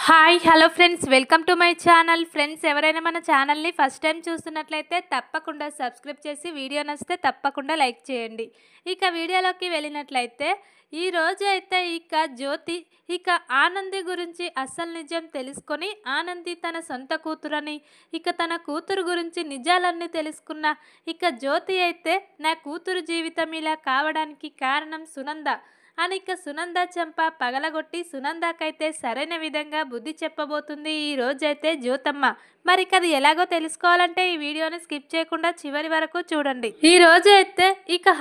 Hi hello friends, welcome to my channel. Friends, ఎవరైనా మన ఛానల్ని ఫస్ట్ టైం చూస్తున్నట్లయితే తప్పకుండా సబ్స్క్రైబ్ చేసి వీడియో నచ్చితే తప్పకుండా లైక్ చేయండి. ఇక వీడియోలోకి వెళ్ళినట్లయితే ఈరోజు అయితే జ్యోతి ఆనంది గురించి అసలు నిజం తెలుసుకొని, ఆనంది తన సొంత కూతురని, తన కూతురు గురించి నిజాలన్నీ తెలుసుకున్న జ్యోతి అయితే నా కూతురు జీవితం ఇలా కావడానికి కారణం సునంద అని సునంద చెంప పగలగొట్టి సునందకైతే సరైన విధంగా బుద్ధి చెప్పబోతుంది ఈ రోజైతే జ్యోతమ్మ. మరి అది ఎలాగో తెలుసుకోవాలంటే ఈ వీడియోని స్కిప్ చేయకుండా చివరి వరకు చూడండి. ఈ రోజు అయితే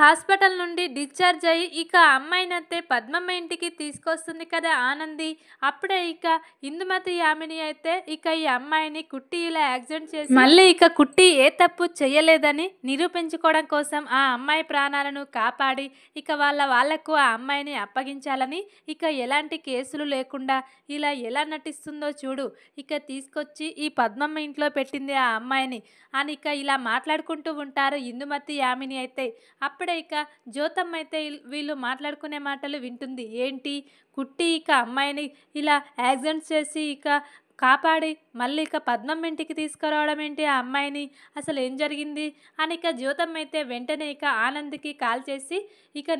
హాస్పిటల్ నుండి డిశ్చార్జ్ అయ్యి అమ్మాయినైతే పద్మమ్మ ఇంటికి తీసుకొస్తుంది కదా ఆనంది. అప్పుడే ఇందుమతి యామిని అయితే ఈ అమ్మాయిని కుట్టి ఇలా యాక్సిడెంట్ చేసి మళ్ళీ కుట్టి ఏ తప్పు చేయలేదని నిరూపించుకోవడం కోసం ఆ అమ్మాయి ప్రాణాలను కాపాడి వాళ్ళకు ఆ అమ్మాయిని అప్పగించాలని ఎలాంటి కేసులు లేకుండా ఇలా ఎలా నటిస్తుందో చూడు. తీసుకొచ్చి ఈ పద్మమ్మ ఇంట్లో పెట్టింది ఆ అమ్మాయిని అని ఇలా మాట్లాడుకుంటూ ఉంటారు ఇందుమతి యామిని అయితే. అప్పుడే జ్యోతమ్మ అయితే వీళ్ళు మాట్లాడుకునే మాటలు వింటుంది. ఏంటి, కుట్టి అమ్మాయిని ఇలా యాక్సిడెంట్ చేసి కాపాడి మళ్ళీ పద్మమ్మ ఇంటికి తీసుకురావడం ఏంటి ఆ అమ్మాయిని, అసలు ఏం జరిగింది అని జ్యోతమ్మ అయితే వెంటనే ఆనంద్కి కాల్ చేసి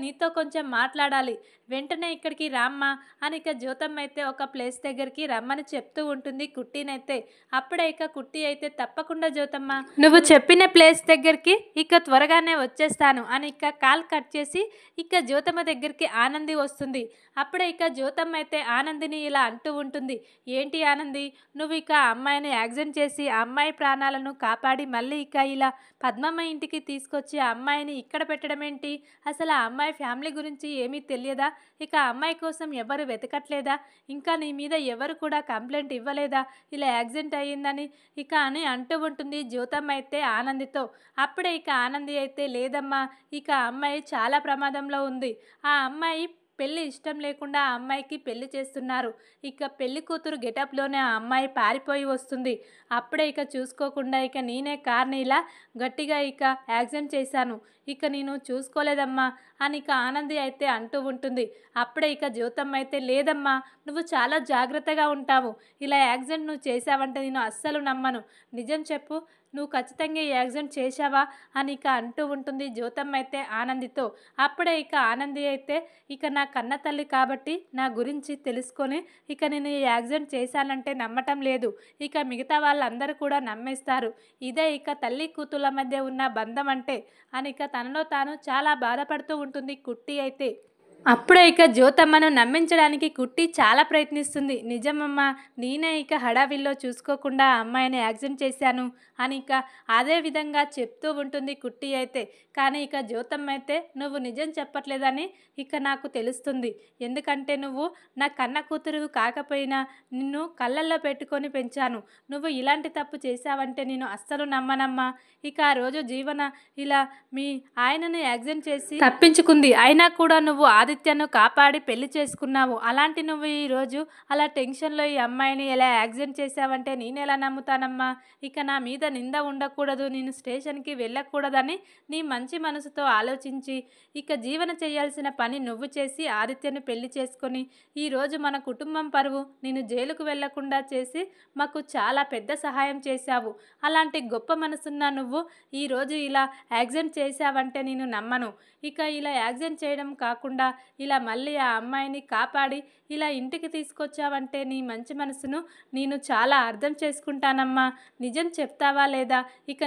నీతో కొంచెం మాట్లాడాలి, వెంటనే ఇక్కడికి రామ్మా అని జ్యోతమ్మ అయితే ఒక ప్లేస్ దగ్గరికి రమ్మని చెప్తూ ఉంటుంది కుట్టినైతే. అప్పుడే కుట్టి అయితే తప్పకుండా జ్యోతమ్మ, నువ్వు చెప్పిన ప్లేస్ దగ్గరికి త్వరగానే వచ్చేస్తాను అని కాల్ కట్ చేసి జ్యోతమ్మ దగ్గరికి ఆనంది వస్తుంది. అప్పుడే జ్యోతమ్మ అయితే ఆనందిని ఇలా అంటూ ఉంటుంది. ఏంటి ఆనంది, నువ్వు అమ్మాయిని యాక్సిడెంట్ చేసి ఆ అమ్మాయి ప్రాణాలను కాపాడి మళ్ళీ ఇలా పద్మమ్మ ఇంటికి తీసుకొచ్చి ఆ అమ్మాయిని ఇక్కడ పెట్టడం ఏంటి, అసలు ఆ అమ్మాయి ఫ్యామిలీ గురించి ఏమీ తెలియదా, ఆ అమ్మాయి కోసం ఎవరు వెతకట్లేదా, ఇంకా నీ మీద ఎవరు కూడా కంప్లైంట్ ఇవ్వలేదా ఇలా యాక్సిడెంట్ అయ్యిందని అని అంటూ ఉంటుంది జ్యోతమ్మ అయితే ఆనందితో. అప్పుడే ఆనంది అయితే లేదమ్మా, అమ్మాయి చాలా ప్రమాదంలో ఉంది, ఆ అమ్మాయి పెళ్ళి ఇష్టం లేకుండా ఆ అమ్మాయికి పెళ్లి చేస్తున్నారు, పెళ్లి కూతురు గెటప్లోనే ఆ అమ్మాయి పారిపోయి వస్తుంది. అప్పుడే చూసుకోకుండా నేనే కార్ని ఇలా గట్టిగా యాక్సిడెంట్ చేశాను, నేను చూసుకోలేదమ్మా అని ఆనంది అయితే అంటూ ఉంటుంది. అప్పుడే జ్యోతమ్మ అయితే లేదమ్మా, నువ్వు చాలా జాగ్రత్తగా ఉంటావు, ఇలా యాక్సిడెంట్ నువ్వు చేశావంటే నేను అస్సలు నమ్మను, నిజం చెప్పు, నువ్వు ఖచ్చితంగా ఈ యాక్సిడెంట్ చేశావా అని అంటూ ఉంటుంది జ్యోతమ్మ అయితే ఆనందితో. అప్పుడే ఆనంది అయితే నా కన్న తల్లి కాబట్టి నా గురించి తెలుసుకొని నేను ఈ యాక్సిడెంట్ చేశానంటే నమ్మటం లేదు, మిగతా వాళ్ళందరూ కూడా నమ్మేస్తారు, ఇదే తల్లి కూతుళ్ళ మధ్య ఉన్న బంధం అంటే అని తనలో తాను చాలా బాధపడుతూ ఉంటుంది కుట్టి అయితే. అప్పుడే జ్యోతమ్మను నమ్మించడానికి కుట్టి చాలా ప్రయత్నిస్తుంది. నిజమమ్మా, నేనే హడావిల్లో చూసుకోకుండా ఆ అమ్మాయిని యాక్సిడెంట్ చేశాను అని అదే విధంగా చెప్తూ ఉంటుంది కుట్టి అయితే. కానీ జ్యోతమ్మ అయితే నువ్వు నిజం చెప్పట్లేదని నాకు తెలుస్తుంది, ఎందుకంటే నువ్వు నా కన్న కూతురు కాకపోయినా నిన్ను కళ్ళల్లో పెట్టుకొని పెంచాను, నువ్వు ఇలాంటి తప్పు చేశావంటే నేను అస్సలు నమ్మనమ్మా, ఆ రోజు జీవన ఇలా మీ ఆయనను యాక్సిడెంట్ చేసి తప్పించుకుంది, అయినా కూడా నువ్వు ఆదిత్యను కాపాడి పెళ్లి చేసుకున్నావు, అలాంటి నువ్వు ఈరోజు అలా టెన్షన్లో ఈ అమ్మాయిని ఎలా యాక్సిడెంట్ చేశావంటే నేను ఎలా నమ్ముతానమ్మా, నా మీద నింద ఉండకూడదు, నేను స్టేషన్కి వెళ్ళకూడదని నీ మంచి మనసుతో ఆలోచించి జీవన చేయాల్సిన పని నువ్వు చేసి ఆదిత్యను పెళ్లి చేసుకొని ఈరోజు మన కుటుంబం పరువు నేను జైలుకు వెళ్లకుండా చేసి మాకు చాలా పెద్ద సహాయం చేశావు, అలాంటి గొప్ప మనసున్న నువ్వు ఈరోజు ఇలా యాక్సిడెంట్ చేశావంటే నేను నమ్మను, ఇలా యాక్సిడెంట్ చేయడం కాకుండా ఇలా మళ్ళీ ఆ అమ్మాయిని కాపాడి ఇలా ఇంటికి తీసుకొచ్చావంటే నీ మంచి మనసును నేను చాలా అర్థం చేసుకుంటానమ్మా, నిజం చెప్తావా లేదా,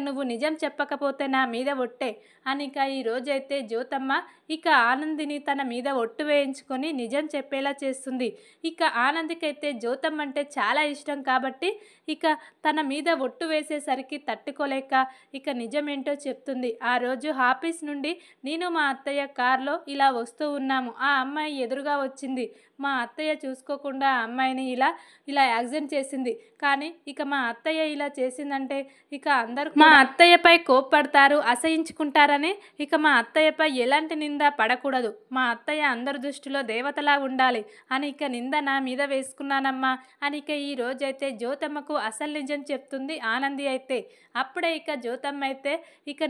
నువ్వు నిజం చెప్పకపోతే నా మీద ఒట్టే అని ఈరోజైతే జ్యోతమ్మ ఆనందిని తన మీద ఒట్టు వేయించుకొని నిజం చెప్పేలా చేస్తుంది. ఆనందికైతే జ్యోతమ్మ అంటే చాలా ఇష్టం కాబట్టి తన మీద ఒట్టు వేసేసరికి తట్టుకోలేక నిజమేంటో చెప్తుంది. ఆ రోజు ఆఫీస్ నుండి నేను మా అత్తయ్య కారులో ఇలా వస్తూ ఉన్నాము, ఆ అమ్మాయి ఎదురుగా వచ్చింది, మా అత్తయ్య చూసుకోకుండా ఆ అమ్మాయిని ఇలా యాక్సిడెంట్ చేసింది, కానీ మా అత్తయ్య ఇలా చేసిందంటే అందరూ మా అత్తయ్యపై కోప్పడతారు, అసహించుకుంటారని మా అత్తయ్యపై ఎలాంటి నింద పడకూడదు, మా అత్తయ్య అందరి దృష్టిలో దేవతలా ఉండాలి అని నింద నా మీద వేసుకున్నానమ్మా అని ఈ రోజైతే జ్యోతమ్మకు అసలు నిజం చెప్తుంది ఆనంది అయితే. అప్పుడే జ్యోతమ్మ అయితే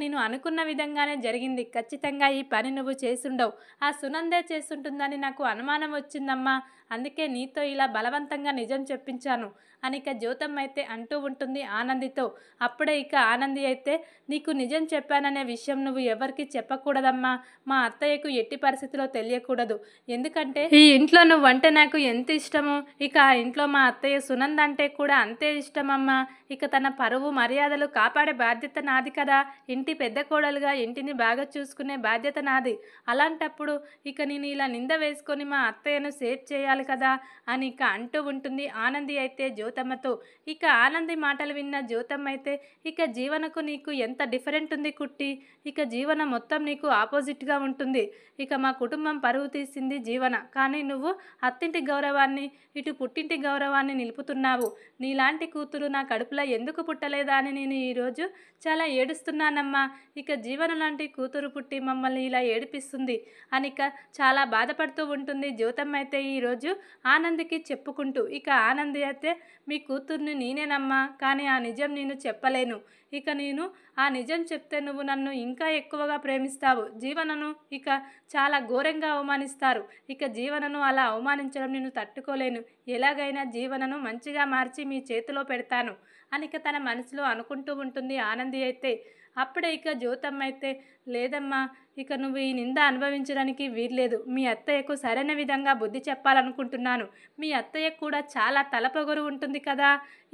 నేను అనుకున్న విధంగానే జరిగింది, ఖచ్చితంగా ఈ పని నువ్వు చేసుండవు, ఆ సునందే చేసుంటుందని నాకు అనుమానం వచ్చిందమ్మా అందుకే నీతో ఇలా బలవంతంగా నిజం చెప్పించాను అని ఇక జ్యోతమ్మ అయితే అంటూ ఉంటుంది ఆనందితో. అప్పుడే ఇక ఆనంది అయితే, నీకు నిజం చెప్పాననే విషయం నువ్వు ఎవరికి చెప్పకూడదమ్మా, మా అత్తయ్యకు ఎట్టి పరిస్థితిలో తెలియకూడదు. ఎందుకంటే ఈ ఇంట్లో నువ్వంటే నాకు ఎంత ఇష్టమో, ఇక ఆ ఇంట్లో మా అత్తయ్య సునంద అంటే కూడా అంతే ఇష్టమమ్మా. ఇక తన పరువు మర్యాదలు కాపాడే బాధ్యత నాది కదా. ఇంటి పెద్ద కోడలుగా ఇంటిని బాగా చూసుకునే బాధ్యత నాది. అలాంటప్పుడు ఇక నేను ఇలా నింద వేసుకొని మా అత్తయ్యను సేవ్ చేయాలి కదా అని ఇక అంటూ ఉంటుంది ఆనంది అయితే జ్యోతమ్మతో. ఇక ఆనంది మాటలు విన్న జ్యోతమ్మ అయితే, ఇక జీవనకు నీకు ఎంత డిఫరెంట్ ఉంది కుట్టి, ఇక జీవన మొత్తం నీకు ఆపోజిట్గా ఉంటుంది. ఇక మా కుటుంబం పరువు తీసింది జీవన, కానీ నువ్వు అత్తింటి గౌరవాన్ని ఇటు పుట్టింటి గౌరవాన్ని నిలుపుతున్నావు. నీలాంటి కూతురు నా కడుపులో ఎందుకు పుట్టలేదా అని నేను ఈరోజు చాలా ఏడుస్తున్నానమ్మా. ఇక జీవన లాంటి కూతురు పుట్టి మమ్మల్ని ఇలా ఏడిపిస్తుంది అని ఇక చాలా బాధపడుతూ ఉంటుంది జ్యోతమ్మ అయితే ఈరోజు ఆనందికి చెప్పుకుంటూ. ఇక ఆనంది అయితే, మీ కూతుర్ని నేనేనమ్మా, కానీ ఆ నిజం నేను చెప్పలేను. ఇక నేను ఆ నిజం చెప్తే నువ్వు నన్ను ఇంకా ఎక్కువగా ప్రేమిస్తావు. జీవనను ఇక చాలా ఘోరంగా అవమానిస్తారు. ఇక జీవనను అలా అవమానించడం నేను తట్టుకోలేను. ఎలాగైనా జీవనను మంచిగా మార్చి మీ చేతిలో పెడతాను అని ఇక తన మనసులో అనుకుంటూ ఉంటుంది ఆనంది అయితే. అప్పుడే ఇక జ్యోతమ్మ అయితే, లేదమ్మా, ఇక నువ్వు ఈ నింద అనుభవించడానికి వీల్లేదు. మీ అత్తయ్యకు సరైన విధంగా బుద్ధి చెప్పాలనుకుంటున్నాను. మీ అత్తయ్య కూడా చాలా తలపొగరు ఉంటుంది కదా,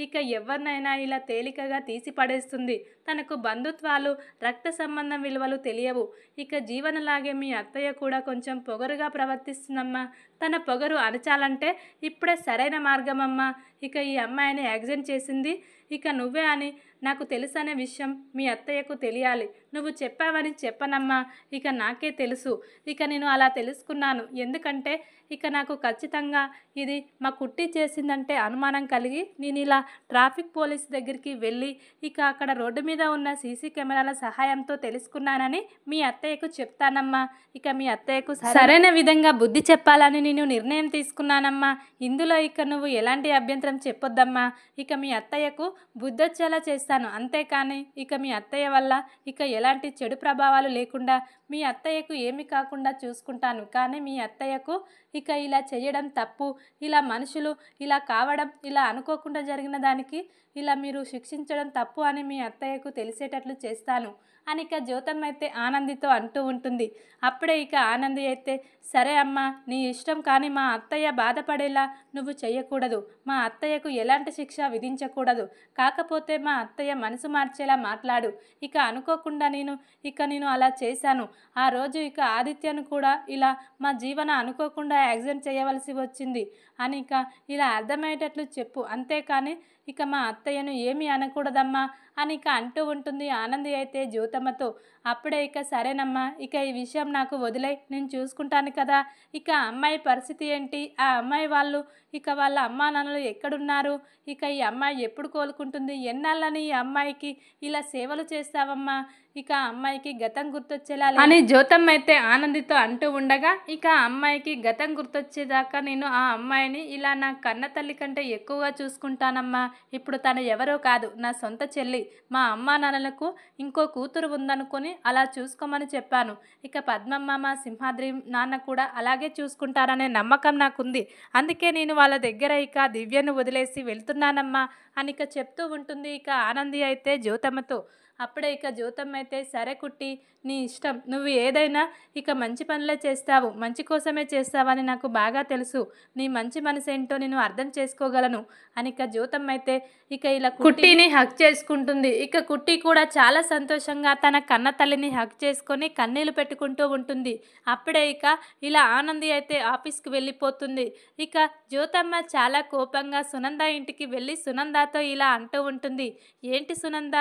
ఇక ఎవరినైనా ఇలా తేలికగా తీసి పడేస్తుంది. తనకు బంధుత్వాలు, రక్త సంబంధం విలువలు తెలియవు. ఇక జీవనలాగే మీ అత్తయ్య కూడా కొంచెం పొగరుగా ప్రవర్తిస్తుందమ్మా. తన పొగరు అణచాలంటే ఇప్పుడే సరైన మార్గమమ్మా. ఇక ఈ అమ్మాయిని యాక్సిడెంట్ చేసింది ఇక నువ్వే అని నాకు తెలుసనే విషయం మీ అత్తయ్యకు తెలియాలి. నువ్వు చెప్పావని చెప్పనమ్మా, ఇక నాకే తెలుసు. ఇక నేను అలా తెలుసుకున్నాను. ఎందుకంటే ఇక నాకు ఖచ్చితంగా ఇది మా కుట్టి చేసిందంటే అనుమానం కలిగి నేను ఇలా ట్రాఫిక్ పోలీస్ దగ్గరికి వెళ్ళి ఇక అక్కడ రోడ్డు మీద ఉన్న సీసీ కెమెరాల సహాయంతో తెలుసుకున్నానని మీ అత్తయ్యకు చెప్తానమ్మా. ఇక మీ అత్తయ్యకు సరైన విధంగా బుద్ధి చెప్పాలని నేను నిర్ణయం తీసుకున్నానమ్మా. ఇందులో ఇక నువ్వు ఎలాంటి అభ్యంతరం చెప్పొద్దమ్మా. ఇక మీ అత్తయ్యకు బుద్ధొచ్చేలా చేస్తాను, అంతేకాని ఇక మీ అత్తయ్య వల్ల ఇక ఎలాంటి చెడు ప్రభావాలు లేకుండా మీ అత్తయ్యకు ఏమి కాకుండా చూసుకుంటాను. కానీ మీ అత్తయ్యకు ఇక ఇలా చేయడం తప్పు, ఇలా మనుషులు ఇలా కావడం, ఇలా అనుకోకుండా జరిగిన దానికి ఇలా మీరు శిక్షించడం తప్పు అని మీ అత్తయ్యకు తెలిసేటట్లు చేస్తాను అని ఇక జ్యోతమ్మ అయితే ఆనందితో అంటూ ఉంటుంది. అప్పుడే ఇక ఆనంది అయితే, సరే అమ్మా, నీ ఇష్టం, కానీ మా అత్తయ్య బాధపడేలా నువ్వు చెయ్యకూడదు. మా అత్తయ్యకు ఎలాంటి శిక్ష విధించకూడదు. కాకపోతే మా అత్తయ్య మనసు మార్చేలా మాట్లాడు. ఇక అనుకోకుండా నేను అలా చేశాను. ఆ రోజు ఇక ఆదిత్యను కూడా ఇలా మా జీవన అనుకోకుండా యాక్సిడెంట్ చేయవలసి వచ్చింది అని ఇక ఇలా అర్థమయ్యేటట్లు చెప్పు, అంతేకాని ఇక మా అత్తయ్యను ఏమీ అనకూడదమ్మా అని ఇక అంటూ ఉంటుంది ఆనంది అయితే జ్యోతమ్మతో. అప్పుడే ఇక సరేనమ్మా, ఇక ఈ విషయం నాకు వదిలే, నేను చూసుకుంటాను కదా. ఇక అమ్మాయి పరిస్థితి ఏంటి, ఆ అమ్మాయి వాళ్ళు ఇక వాళ్ళ అమ్మా నాన్నలు ఎక్కడున్నారు, ఇక ఈ అమ్మాయి ఎప్పుడు కోలుకుంటుంది, ఎన్నాళ్ళని ఈ అమ్మాయికి ఇలా సేవలు చేస్తావమ్మా, ఇక అమ్మాయికి గతం గుర్తొచ్చేలా అని జ్యోతమ్మ అయితే ఆనందితో అంటూ ఉండగా, ఇక అమ్మాయికి గతం గుర్తొచ్చేదాకా నేను ఆ అమ్మాయిని ఇలా నా కన్న తల్లి కంటే ఎక్కువగా చూసుకుంటానమ్మా. ఇప్పుడు తను ఎవరో కాదు, నా సొంత చెల్లి. మా అమ్మా నాన్నలకు ఇంకో కూతురు ఉందనుకొని అలా చూసుకోమని చెప్పాను. ఇక పద్మమ్మ, మా సింహాద్రి నాన్న కూడా అలాగే చూసుకుంటారనే నమ్మకం నాకుంది. అందుకే నేను వాళ్ళ దగ్గర ఇక దివ్యను వదిలేసి వెళ్తున్నానమ్మా అని ఇక చెప్తూ ఉంటుంది ఇక ఆనంది అయితే జ్యోతమ్మతో. అప్పుడే ఇక జ్యోతమ్మ అయితే, సరే కుట్టి, నీ ఇష్టం, నువ్వు ఏదైనా ఇక మంచి పనులే చేస్తావు, మంచి కోసమే చేస్తావని నాకు బాగా తెలుసు. నీ మంచి మనసు ఏంటో నేను అర్థం చేసుకోగలను అని ఇక జ్యోతమ్మ అయితే ఇక ఇలా కుట్టిని హక్ చేసుకుంటుంది. ఇక కుట్టి కూడా చాలా సంతోషంగా తన కన్న తల్లిని హక్ చేసుకొని కన్నీళ్లు పెట్టుకుంటూ ఉంటుంది. అప్పుడే ఇక ఇలా ఆనంది అయితే ఆఫీస్కి వెళ్ళిపోతుంది. ఇక జ్యోతమ్మ చాలా కోపంగా సునంద ఇంటికి వెళ్ళి సునందతో ఇలా అంటూ ఉంటుంది, ఏంటి సునంద,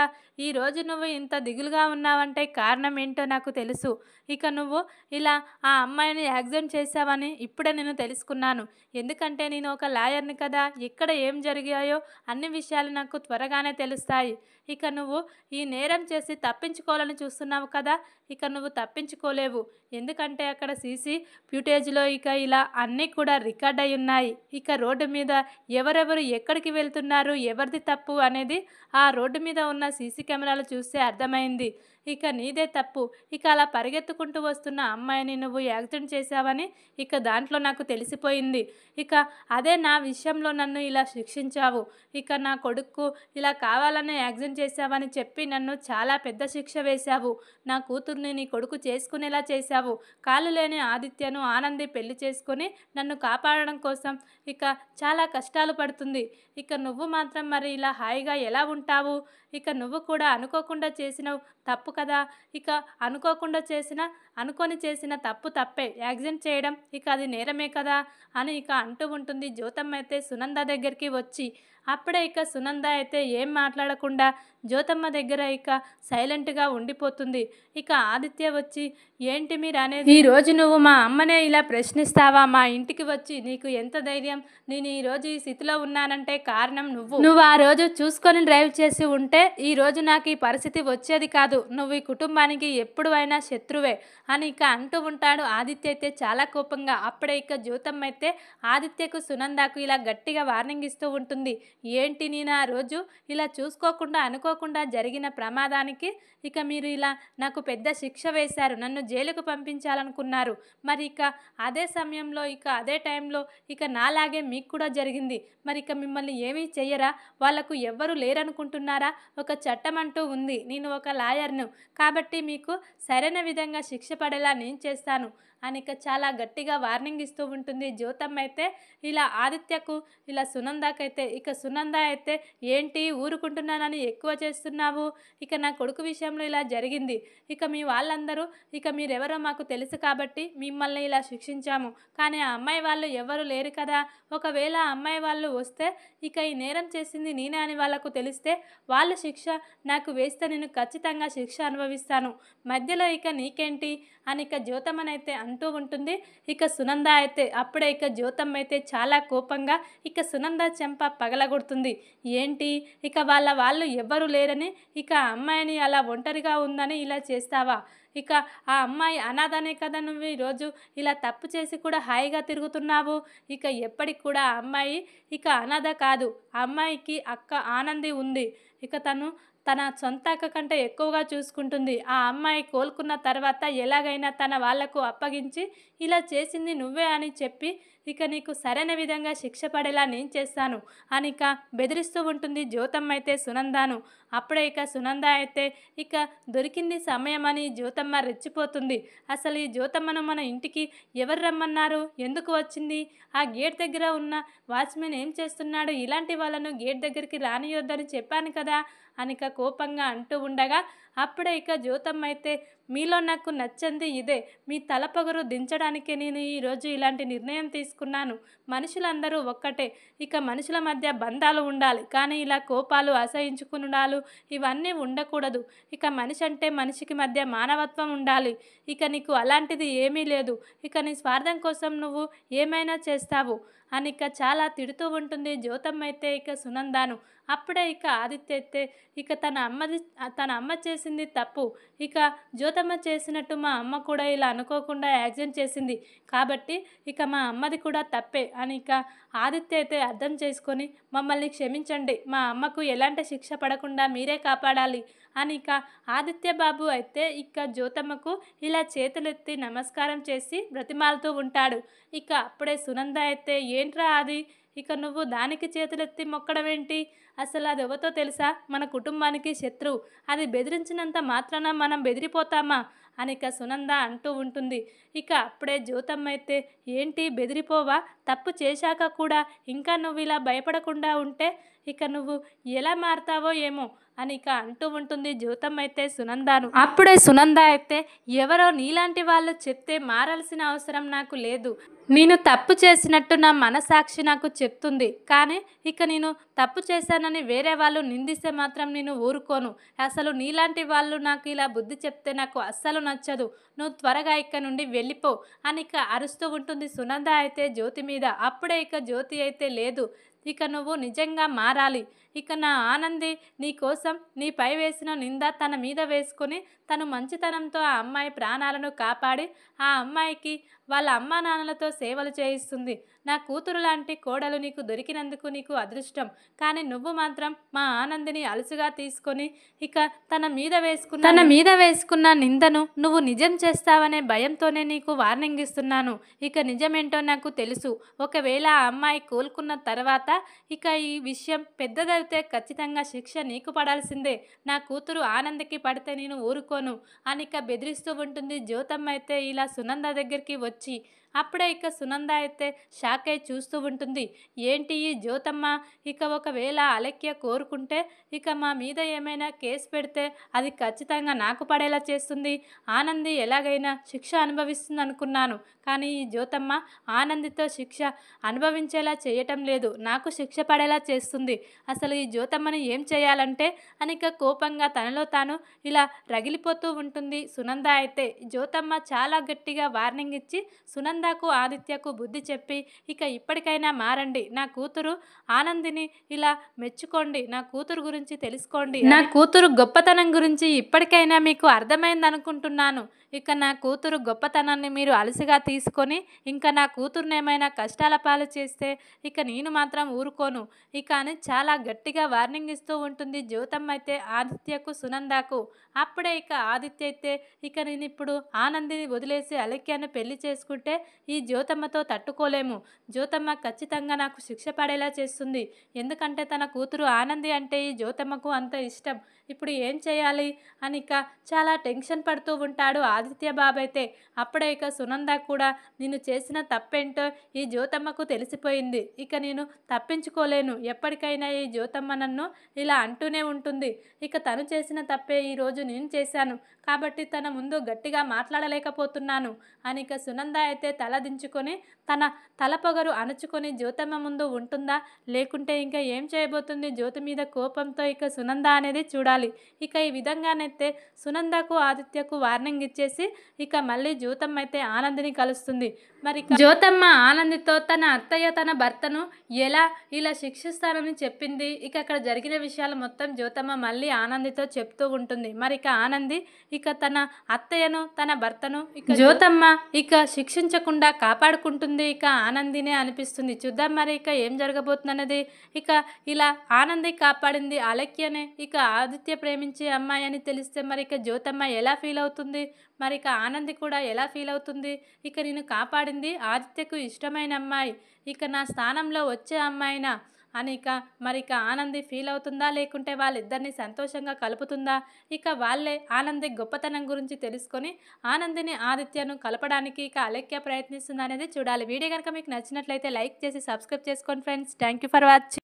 ఈరోజు నువ్వు ఇంత దిగులుగా ఉన్నావంటే కారణం ఏంటో నాకు తెలుసు. ఇక నువ్వు ఇలా ఆ అమ్మాయిని యాక్సిడెంట్ చేశావని ఇప్పుడే నేను తెలుసుకున్నాను. ఎందుకంటే నేను ఒక లాయర్ని కదా, ఎక్కడ ఏం జరిగాయో అన్ని విషయాలు నాకు త్వరగానే తెలుస్తాయి. ఇక నువ్వు ఈ నేరం చేసి తప్పించుకోవాలని చూస్తున్నావు కదా, ఇక నువ్వు తప్పించుకోలేవు. ఎందుకంటే అక్కడ సీసీ ఫ్యూటేజ్లో ఇక ఇలా అన్నీ కూడా రికార్డ్ అయి ఉన్నాయి. ఇక రోడ్డు మీద ఎవరెవరు ఎక్కడికి వెళ్తున్నారు, ఎవరిది తప్పు అనేది ఆ రోడ్డు మీద ఉన్న సీసీ కెమెరాలు చూస్తే అర్థమైంది. ఇక నీదే తప్పు. ఇక అలా పరిగెత్తుకుంటూ వస్తున్న అమ్మాయిని నువ్వు యాక్సిడెంట్ చేశావని ఇక దాంట్లో నాకు తెలిసిపోయింది. ఇక అదే నా విషయంలో నన్ను ఇలా శిక్షించావు. ఇక నా కొడుక్కు ఇలా కావాలనే యాక్సిడెంట్ చేశావని చెప్పి నన్ను చాలా పెద్ద శిక్ష వేశావు. నా కూతుర్ని నీ కొడుకు చేసుకునేలా చేశావు. కాళ్ళు లేని ఆదిత్యను ఆనంది పెళ్లి చేసుకొని నన్ను కాపాడడం కోసం ఇక చాలా కష్టాలు పడుతుంది. ఇక నువ్వు మాత్రం మరి ఇలా హాయిగా ఎలా ఉంటావు? ఇక నువ్వు కూడా అనుకోకుండా చేసిన తప్పు కదా. ఇక అనుకొని చేసిన తప్పు తప్పే. యాక్సిడెంట్ చేయడం ఇక అది నేరమే కదా అని ఇక అంటూ ఉంటుంది. జ్యోతమ్మ అయితే సునంద దగ్గరికి వచ్చి అప్పుడే ఇక సునంద అయితే ఏం మాట్లాడకుండా జ్యోతమ్మ దగ్గర ఇక సైలెంట్గా ఉండిపోతుంది. ఇక ఆదిత్య వచ్చి ఏంటి మీరు అనేది, ఈరోజు నువ్వు మా అమ్మనే ఇలా ప్రశ్నిస్తావా? మా ఇంటికి వచ్చి నీకు ఎంత ధైర్యం? నేను ఈరోజు ఈ స్థితిలో ఉన్నానంటే కారణం నువ్వు ఆ రోజు చూసుకొని డ్రైవ్ చేసి ఉంటే ఈరోజు నాకు ఈ పరిస్థితి వచ్చేది కాదు. నువ్వు ఈ కుటుంబానికి ఎప్పుడు అయినా శత్రువే అని ఇక అంటూ ఉంటాడు. ఆదిత్య అయితే చాలా కోపంగా. అప్పుడే ఇక జ్యోతమ్మ అయితే ఆదిత్యకు సునందకు ఇలా గట్టిగా వార్నింగ్ ఇస్తూ ఉంటుంది. ఏంటి నేను ఆ రోజు ఇలా చూసుకోకుండా అనుకోకుండా జరిగిన ప్రమాదానికి ఇక మీరు ఇలా నాకు పెద్ద శిక్ష వేశారు. నన్ను జైలుకు పంపించాలనుకున్నారు. మరి ఇక అదే సమయంలో ఇక అదే టైంలో ఇక నాలాగే మీకు కూడా జరిగింది. మరి ఇక మిమ్మల్ని ఏమీ చెయ్యరా? వాళ్లకు ఎవ్వరూ లేరనుకుంటున్నారా? ఒక చట్టం అంటూ ఉంది. నేను ఒక లాయర్ను కాబట్టి మీకు సరైన విధంగా శిక్ష పడేలా నేను చేస్తాను అని ఇక చాలా గట్టిగా వార్నింగ్ ఇస్తూ ఉంటుంది. జ్యోతమ్మ అయితే ఇలా ఆదిత్యకు ఇలా సునందకైతే ఇక సునంద అయితే ఏంటి ఊరుకుంటున్నానని ఎక్కువ చేస్తున్నావు? ఇక నా కొడుకు విషయంలో ఇలా జరిగింది. ఇక మీ వాళ్ళందరూ ఇక మీరెవరో మాకు తెలుసు కాబట్టి మిమ్మల్ని ఇలా శిక్షించాము. కానీ ఆ అమ్మాయి వాళ్ళు ఎవరు లేరు కదా. ఒకవేళ ఆ అమ్మాయి వాళ్ళు వస్తే ఇక ఈ నేరం చేసింది నేనే అని వాళ్ళకు తెలిస్తే వాళ్ళ శిక్ష నాకు వేస్తే నేను ఖచ్చితంగా శిక్ష అనుభవిస్తాను. మధ్యలో ఇక నీకేంటి అని ఇక జ్యోతమ్మనైతే అంటూ ఉంటుంది. ఇక సునంద అయితే అప్పుడే ఇక జ్యోతమ్మ అయితే చాలా కోపంగా ఇక సునంద చెంప పగలగొడుతుంది. ఏంటి ఇక వాళ్ళు ఎవ్వరూ లేరని ఇక ఆ అమ్మాయిని అలా ఒంటరిగా ఉందని ఇలా చేస్తావా? ఇక ఆ అమ్మాయి అనాథనే కదా. నువ్వు ఈరోజు ఇలా తప్పు చేసి కూడా హాయిగా తిరుగుతున్నావు. ఇక ఎప్పటికి కూడా ఆ అమ్మాయి ఇక అనాథ కాదు. ఆ అమ్మాయికి అక్క ఆనంది ఉంది. ఇక తన సొంత అక్క కంటే ఎక్కువగా చూసుకుంటుంది. ఆ అమ్మాయి కోలుకున్న తర్వాత ఎలాగైనా తన వాళ్లకు అప్పగించి ఇలా చేసింది నువ్వే అని చెప్పి ఇక నీకు సరైన విధంగా శిక్ష పడేలా నేను చేస్తాను అని ఇక బెదిరిస్తూ ఉంటుంది జ్యోతమ్మ అయితే సునందాను. అప్పుడే ఇక సునంద అయితే ఇక దొరికింది సమయం అని జ్యోతమ్మ రెచ్చిపోతుంది. అసలు ఈ జ్యోతమ్మను మన ఇంటికి ఎవరు రమ్మన్నారు? ఎందుకు వచ్చింది? ఆ గేట్ దగ్గర ఉన్న వాచ్మెన్ ఏం చేస్తున్నాడు? ఇలాంటి వాళ్ళను గేట్ దగ్గరికి రానియొద్దని చెప్పాను కదా అనిక కోపంగా అంటూ ఉండగా అప్పుడే ఇక జ్యోతమ్మ అయితే మీలో నాకు నచ్చంది ఇదే. మీ తలపొగరు దించడానికే నేను ఈరోజు ఇలాంటి నిర్ణయం తీసుకున్నాను. మనుషులందరూ ఒక్కటే. ఇక మనుషుల మధ్య బంధాలు ఉండాలి. కానీ ఇలా కోపాలు అసహించుకున్నాలు ఇవన్నీ ఉండకూడదు. ఇక మనిషి అంటే మనిషికి మధ్య మానవత్వం ఉండాలి. ఇక నీకు అలాంటిది ఏమీ లేదు. ఇక నీ స్వార్థం కోసం నువ్వు ఏమైనా చేస్తావు అని ఇక చాలా తిడుతూ ఉంటుంది జ్యోతమ్మ అయితే ఇక సునందాను. అప్పుడే ఇక ఆదిత్య అయితే ఇక తన అమ్మ చేసింది తప్పు. ఇక జ్యోతమ్మ చేసినట్టు మా అమ్మ కూడా ఇలా అనుకోకుండా యాక్సిడెంట్ చేసింది కాబట్టి ఇక మా అమ్మది కూడా తప్పే అని ఇక ఆదిత్య అయితే అర్థం చేసుకొని మమ్మల్ని క్షమించండి, మా అమ్మకు ఎలాంటి శిక్ష పడకుండా మీరే కాపాడాలి అని ఇక ఆదిత్య బాబు అయితే ఇక జ్యోతమ్మకు ఇలా చేతులెత్తి నమస్కారం చేసి బ్రతిమాలుతూ ఉంటాడు. ఇక అప్పుడే సునంద అయితే ఏంట్రా అది, ఇక నువ్వు దానికి చేతులెత్తి మొక్కడం ఏంటి? అసలు అది ఎవరితో తెలుసా? మన కుటుంబానికి శత్రువు. అది బెదిరించినంత మాత్రాన మనం బెదిరిపోతామా అని ఇక సునంద అంటూ ఉంటుంది. ఇక అప్పుడే జ్యోతమ్మ అయితే ఏంటి బెదిరిపోవా? తప్పు చేశాక కూడా ఇంకా నువ్వు ఇలా భయపడకుండా ఉంటే ఇక నువ్వు ఎలా మారుతావో ఏమో అని ఇక అంటూ ఉంటుంది జ్యోతమ్మ అయితే సునందాను. అప్పుడే సునంద అయితే ఎవరో నీలాంటి వాళ్ళు చెప్తే మారాల్సిన అవసరం నాకు లేదు. నేను తప్పు చేసినట్టు నా మనసాక్షి నాకు చెప్తుంది. కానీ ఇక నేను తప్పు చేశానని వేరే వాళ్ళు నిందిస్తే మాత్రం నేను ఊరుకోను. అసలు నీలాంటి వాళ్ళు నాకు ఇలా బుద్ధి చెప్తే నాకు అస్సలు నచ్చదు. నువ్వు త్వరగా ఇక్కడ నుండి వెళ్ళిపో అని ఇక అరుస్తూ ఉంటుంది సునంద అయితే జ్యోతి మీద. అప్పుడే ఇక జ్యోతి అయితే లేదు, ఇక నువ్వు నిజంగా మారాలి. ఇక నా ఆనంది నీ కోసం నీపై వేసిన నింద తన మీద వేసుకొని తను మంచితనంతో ఆ అమ్మాయి ప్రాణాలను కాపాడి ఆ అమ్మాయికి వాళ్ళ అమ్మా నాన్నలతో సేవలు చేయిస్తుంది. నా కూతురు లాంటి కోడలు నీకు దొరికినందుకు నీకు అదృష్టం. కానీ నువ్వు మాత్రం మా ఆనందిని అలుసుగా తీసుకొని ఇక తన మీద వేసుకున్న నిందను నువ్వు నిజం చేస్తావనే భయంతోనే నీకు వార్నింగ్ ఇస్తున్నాను. ఇక నిజమేంటో నాకు తెలుసు. ఒకవేళ ఆ అమ్మాయి కోలుకున్న తర్వాత ఇక ఈ విషయం పెద్దదైతే ఖచ్చితంగా శిక్ష నీకు పడాల్సిందే. నా కూతురు ఆనంద్కి పడితే నేను ఊరుకోను అని ఇక బెదిరిస్తూ ఉంటుంది. జ్యోతమ్మ అయితే ఇలా సునంద దగ్గరికి వచ్చి అప్పుడే ఇక సునంద అయితే షాక్ అయి చూస్తూ ఉంటుంది. ఏంటి ఈ జ్యోతమ్మ ఇక ఒకవేళ అలెక్య కోరుకుంటే ఇక మా మీద ఏమైనా కేసు పెడితే అది ఖచ్చితంగా నాకు పడేలా చేస్తుంది. ఆనంది ఎలాగైనా శిక్ష అనుభవిస్తుంది అనుకున్నాను. కానీ ఈ జ్యోతమ్మ ఆనందితో శిక్ష అనుభవించేలా చేయటం లేదు, నాకు శిక్ష పడేలా చేస్తుంది. అసలు ఈ జ్యోతమ్మని ఏం చేయాలంటే అనిక కోపంగా తనలో తాను ఇలా రగిలిపోతూ ఉంటుంది. సునంద అయితే జ్యోతమ్మ చాలా గట్టిగా వార్నింగ్ ఇచ్చి సునందకు ఆదిత్యకు బుద్ధి చెప్పి ఇక ఇప్పటికైనా మారండి, నా కూతురు ఆనందిని ఇలా మెచ్చుకోండి, నా కూతురు గురించి తెలుసుకోండి, నా కూతురు గొప్పతనం గురించి ఇప్పటికైనా మీకు అర్థమైంది అనుకుంటున్నాను. ఇక నా కూతురు గొప్పతనాన్ని మీరు అలసిగా తీసుకొని ఇంకా నా కూతురుని ఏమైనా కష్టాల పాలు చేస్తే ఇక నేను మాత్రం ఊరుకోను ఇక అని చాలా గట్టిగా వార్నింగ్ ఇస్తూ ఉంటుంది జ్యోతమ్మ అయితే ఆదిత్యకు సునందకు. అప్పుడే ఇక ఆదిత్య అయితే ఇక నేను ఇప్పుడు ఆనందిని వదిలేసి అలెక్యాను పెళ్లి చేసుకుంటే ఈ జ్యోతమ్మతో తట్టుకోలేము, జ్యోతమ్మ ఖచ్చితంగా నాకు శిక్ష పడేలా చేస్తుంది. ఎందుకంటే తన కూతురు ఆనంది అంటే ఈ జ్యోతమ్మకు అంత ఇష్టం. ఇప్పుడు ఏం చేయాలి అని ఇక చాలా టెన్షన్ పడుతూ ఉంటాడు ఆదిత్య బాబు అయితే. అప్పుడే ఇక సునంద కూడా నేను చేసిన తప్పేంటో ఈ జ్యోతమ్మకు తెలిసిపోయింది, ఇక నేను తప్పించుకోలేను, ఎప్పటికైనా ఈ జ్యోతమ్మ నన్ను ఇలా అంటూనే ఉంటుంది. ఇక తను చేసిన తప్పే ఈరోజు నేను చేశాను కాబట్టి తన ముందు గట్టిగా మాట్లాడలేకపోతున్నాను అని ఇక సునంద అయితే తల దించుకొని తన తలపొగరు అణుచుకొని జ్యోతమ్మ ముందు ఉంటుందా లేకుంటే ఇంకా ఏం చేయబోతుంది జ్యోతి మీద కోపంతో ఇక సునంద అనేది చూడాలి. ఇక ఈ విధంగానైతే సునందకు ఆదిత్యకు వార్నింగ్ ఇచ్చేసి ఇక మళ్ళీ జ్యోతమ్మ అయితే ఆనందిని కలుస్తుంది. మరి జ్యోతమ్మ ఆనందితో తన అత్తయ్య తన భర్తను ఎలా ఇలా శిక్షిస్తానని చెప్పింది. ఇక అక్కడ జరిగిన విషయాలు మొత్తం జ్యోతమ్మ మళ్ళీ ఆనందితో చెప్తూ ఉంటుంది. మరి ఇక ఆనంది ఇక తన అత్తయ్యను తన భర్తను ఇక జ్యోతమ్మ ఇక శిక్షించకుండా కాపాడుకుంటుంది ఇక ఆనందినే అనిపిస్తుంది. చూద్దాం మరి ఇక ఏం జరగబోతుందన్నది. ఇక ఇలా ఆనంది కాపాడింది అలెక్యనే ఇక ఆదిత్య ప్రేమించే అమ్మాయి అని తెలిస్తే మరి ఇక జ్యోతమ్మ ఎలా ఫీల్ అవుతుంది, మరి ఇక ఆనంది కూడా ఎలా ఫీల్ అవుతుంది. ఇక నేను కాపాడింది ఆదిత్యకు ఇష్టమైన అమ్మాయి, ఇక నా స్థానంలో వచ్చే అమ్మాయినా అని ఇక మరి ఇక ఆనంది ఫీల్ అవుతుందా లేకుంటే వాళ్ళిద్దరిని సంతోషంగా కలుపుతుందా. ఇక వాళ్ళే ఆనంది గొప్పతనం గురించి తెలుసుకొని ఆనందిని ఆదిత్యను కలపడానికి ఇక అలెక్య ప్రయత్నిస్తుంది అనేది చూడాలి. వీడియో కనుక మీకు నచ్చినట్లయితే లైక్ చేసి సబ్స్క్రైబ్ చేసుకోండి friends. Thank you for watching.